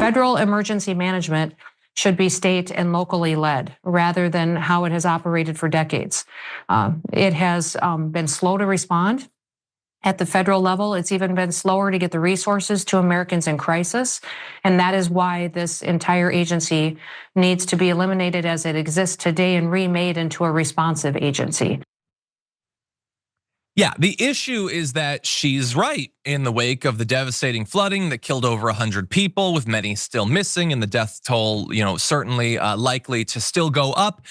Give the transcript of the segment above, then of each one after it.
Federal emergency management should be state and locally led rather than how it has operated for decades. It has been slow to respond. At the federal level, it's even been slower to get the resources to Americans in crisis. And that is why this entire agency needs to be eliminated as it exists today and remade into a responsive agency. Yeah, the issue is that she's right. In the wake of the devastating flooding that killed over 100 people, with many still missing, and the death toll, certainly likely to still go up,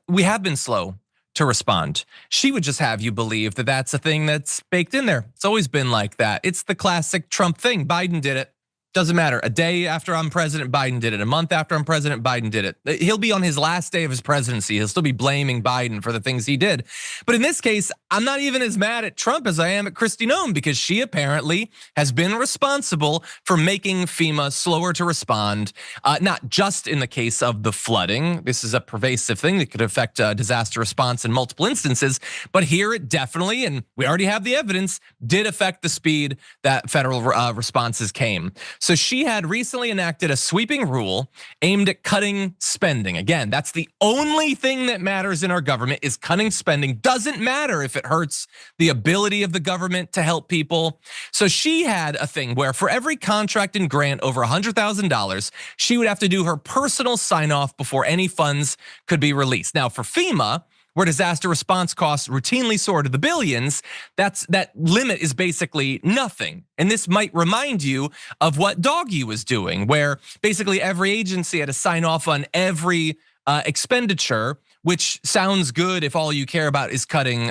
we have been slow to respond. She would just have you believe that that's a thing that's baked in there. It's always been like that. It's the classic Trump thing. Biden did it. Doesn't matter. A day after I'm president, Biden did it. A month after I'm president, Biden did it. He'll be on his last day of his presidency. He'll still be blaming Biden for the things he did. But in this case, I'm not even as mad at Trump as I am at Kristi Noem, because she apparently has been responsible for making FEMA slower to respond, not just in the case of the flooding. This is a pervasive thing that could affect disaster response in multiple instances. But here it definitely, and we already have the evidence, did affect the speed that federal responses came. So she had recently enacted a sweeping rule aimed at cutting spending. Again, that's the only thing that matters in our government, is cutting spending. Doesn't matter if it hurts the ability of the government to help people. So she had a thing where for every contract and grant over $100,000, she would have to do her personal sign off before any funds could be released. Now for FEMA, where disaster response costs routinely soar to the billions, that limit is basically nothing. And this might remind you of what Doggy was doing, where basically every agency had to sign off on every expenditure, which sounds good if all you care about is cutting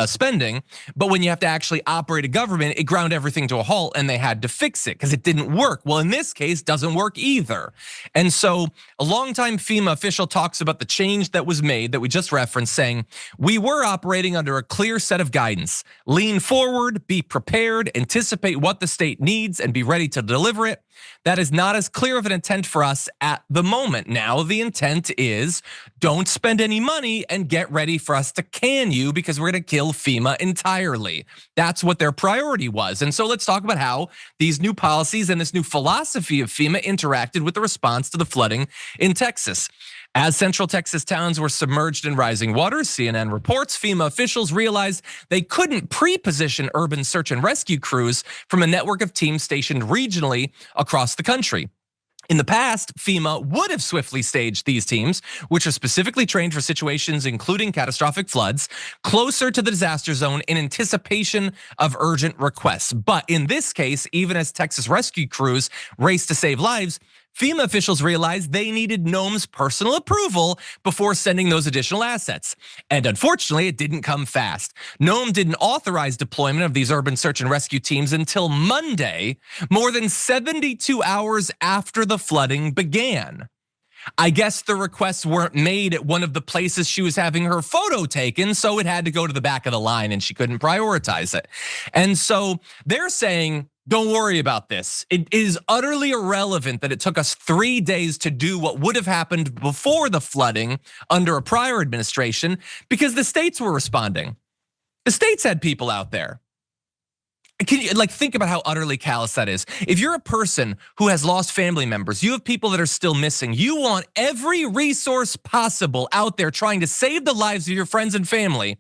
spending. But when you have to actually operate a government, it ground everything to a halt, and they had to fix it because it didn't work. Well, in this case, doesn't work either. And so a longtime FEMA official talks about the change that was made that we just referenced, saying, we were operating under a clear set of guidance. Lean forward, be prepared, anticipate what the state needs, and be ready to deliver it. That is not as clear of an intent for us at the moment. Now the intent is, don't spend any money and get ready for us to can you, because we're gonna kill FEMA entirely. That's what their priority was. And so let's talk about how these new policies and this new philosophy of FEMA interacted with the response to the flooding in Texas. As Central Texas towns were submerged in rising waters, CNN reports FEMA officials realized they couldn't pre-position urban search and rescue crews from a network of teams stationed regionally across the country. In the past, FEMA would have swiftly staged these teams, which are specifically trained for situations including catastrophic floods, closer to the disaster zone in anticipation of urgent requests. But in this case, even as Texas rescue crews raced to save lives, FEMA officials realized they needed Noem's personal approval before sending those additional assets. And unfortunately, it didn't come fast. Noem didn't authorize deployment of these urban search and rescue teams until Monday, more than 72 hours after the flooding began. I guess the requests weren't made at one of the places she was having her photo taken, so it had to go to the back of the line and she couldn't prioritize it. And so they're saying, don't worry about this. It is utterly irrelevant that it took us 3 days to do what would have happened before the flooding under a prior administration, because the states were responding. The states had people out there. Can you think about how utterly callous that is? If you're a person who has lost family members, you have people that are still missing, you want every resource possible out there trying to save the lives of your friends and family.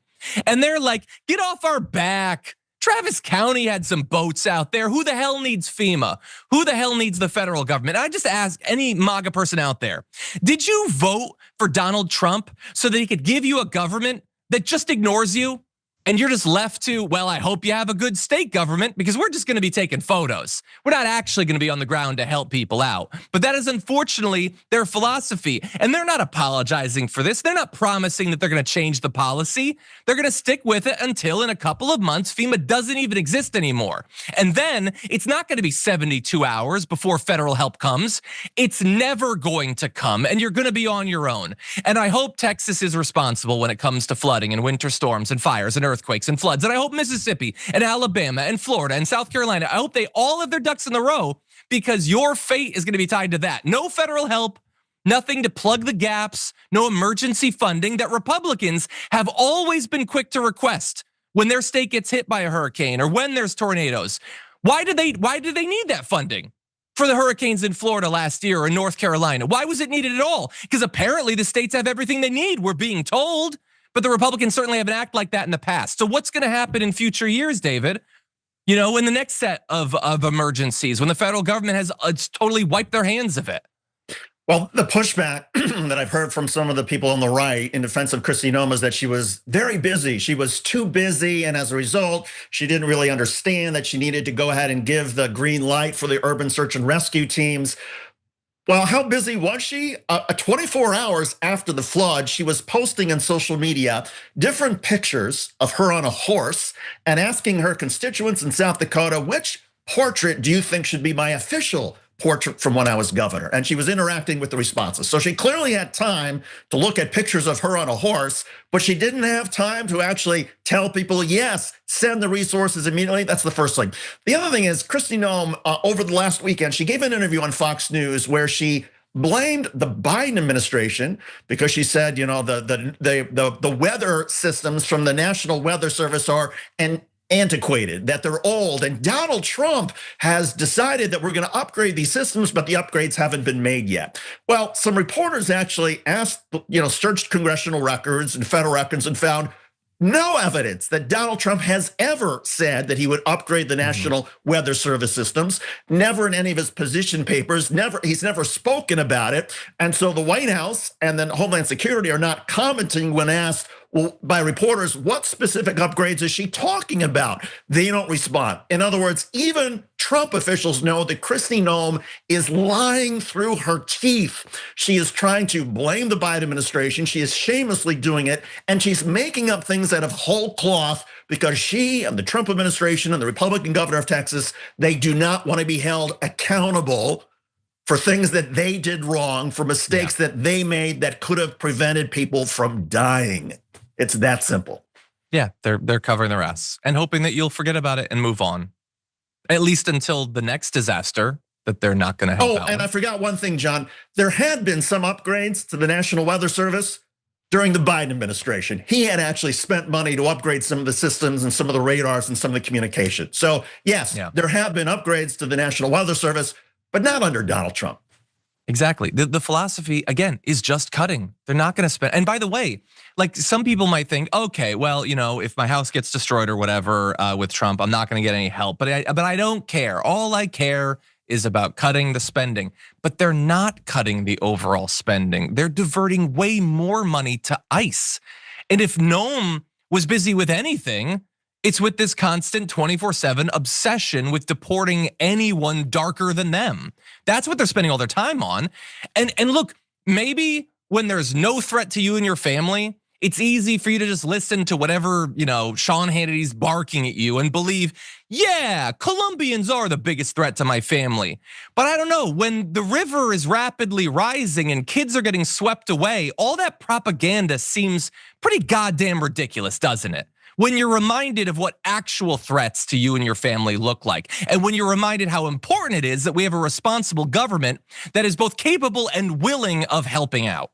And they're like, get off our back. Travis County had some boats out there. Who the hell needs FEMA? Who the hell needs the federal government? I just ask any MAGA person out there, did you vote for Donald Trump so that he could give you a government that just ignores you? And you're just left to, well, I hope you have a good state government, because we're just gonna be taking photos. We're not actually gonna be on the ground to help people out. But that is unfortunately their philosophy. And they're not apologizing for this. They're not promising that they're gonna change the policy. They're gonna stick with it until in a couple of months, FEMA doesn't even exist anymore. And then it's not gonna be 72 hours before federal help comes. It's never going to come, and you're gonna be on your own. And I hope Texas is responsible when it comes to flooding and winter storms and fires and earthquakes and floods. And I hope Mississippi and Alabama and Florida and South Carolina, I hope they all have their ducks in the row, because your fate is gonna be tied to that. No federal help, nothing to plug the gaps, no emergency funding that Republicans have always been quick to request when their state gets hit by a hurricane or when there's tornadoes. Why do they need that funding? for the hurricanes in Florida last year or in North Carolina? Why was it needed at all? Because apparently the states have everything they need, we're being told. But the Republicans certainly haven't acted like that in the past. So what's going to happen in future years, David? You know, in the next set of emergencies, when the federal government has totally wiped their hands of it? Well, the pushback that I've heard from some of the people on the right in defense of Kristi Noem is that she was very busy. She was too busy, and as a result, she didn't really understand that she needed to go ahead and give the green light for the urban search and rescue teams. Well, how busy was she? 24 hours after the flood, she was posting on social media different pictures of her on a horse and asking her constituents in South Dakota, which portrait do you think should be my official portrait from when I was governor? And she was interacting with the responses. So she clearly had time to look at pictures of her on a horse, but she didn't have time to actually tell people, yes, send the resources immediately. That's the first thing. The other thing is Kristi Noem, over the last weekend, she gave an interview on Fox News where she blamed the Biden administration because she said, you know, the weather systems from the National Weather Service are antiquated, that they're old, and Donald Trump has decided that we're going to upgrade these systems, but the upgrades haven't been made yet. Well, some reporters actually asked, searched congressional records and federal records and found no evidence that Donald Trump has ever said that he would upgrade the National Weather Service systems. Never in any of his position papers, he's never spoken about it. And so the White House and then Homeland Security are not commenting when asked by reporters, what specific upgrades is she talking about? They don't respond. In other words, even Trump officials know that Kristi Noem is lying through her teeth. She is trying to blame the Biden administration. She is shamelessly doing it, and she's making up things out of whole cloth because she and the Trump administration and the Republican governor of Texas, they do not want to be held accountable for things that they did wrong, for mistakes that they made that could have prevented people from dying. It's that simple. Yeah, they're covering their ass and hoping that you'll forget about it and move on, at least until the next disaster that they're not going to help out and with. I forgot one thing, John. There had been some upgrades to the National Weather Service during the Biden administration. He had actually spent money to upgrade some of the systems and some of the radars and some of the communication. So yes, there have been upgrades to the National Weather Service, but not under Donald Trump. Exactly. The philosophy, again, is just cutting. They're not going to spend. And by the way, like some people might think, okay, well, if my house gets destroyed or whatever with Trump, I'm not going to get any help. But I don't care. All I care is about cutting the spending. But they're not cutting the overall spending. They're diverting way more money to ICE. And if Noem was busy with anything, it's with this constant 24/7 obsession with deporting anyone darker than them. That's what they're spending all their time on. And look, maybe when there's no threat to you and your family, it's easy for you to just listen to whatever, Sean Hannity's barking at you and believe, yeah, Colombians are the biggest threat to my family. But I don't know, when the river is rapidly rising and kids are getting swept away, all that propaganda seems pretty goddamn ridiculous, doesn't it? When you're reminded of what actual threats to you and your family look like, and when you're reminded how important it is that we have a responsible government that is both capable and willing of helping out.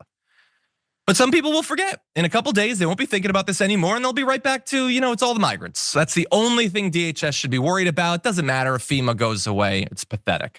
But some people will forget. In a couple days, they won't be thinking about this anymore, and they'll be right back to, it's all the migrants. That's the only thing DHS should be worried about. Doesn't matter if FEMA goes away. It's pathetic.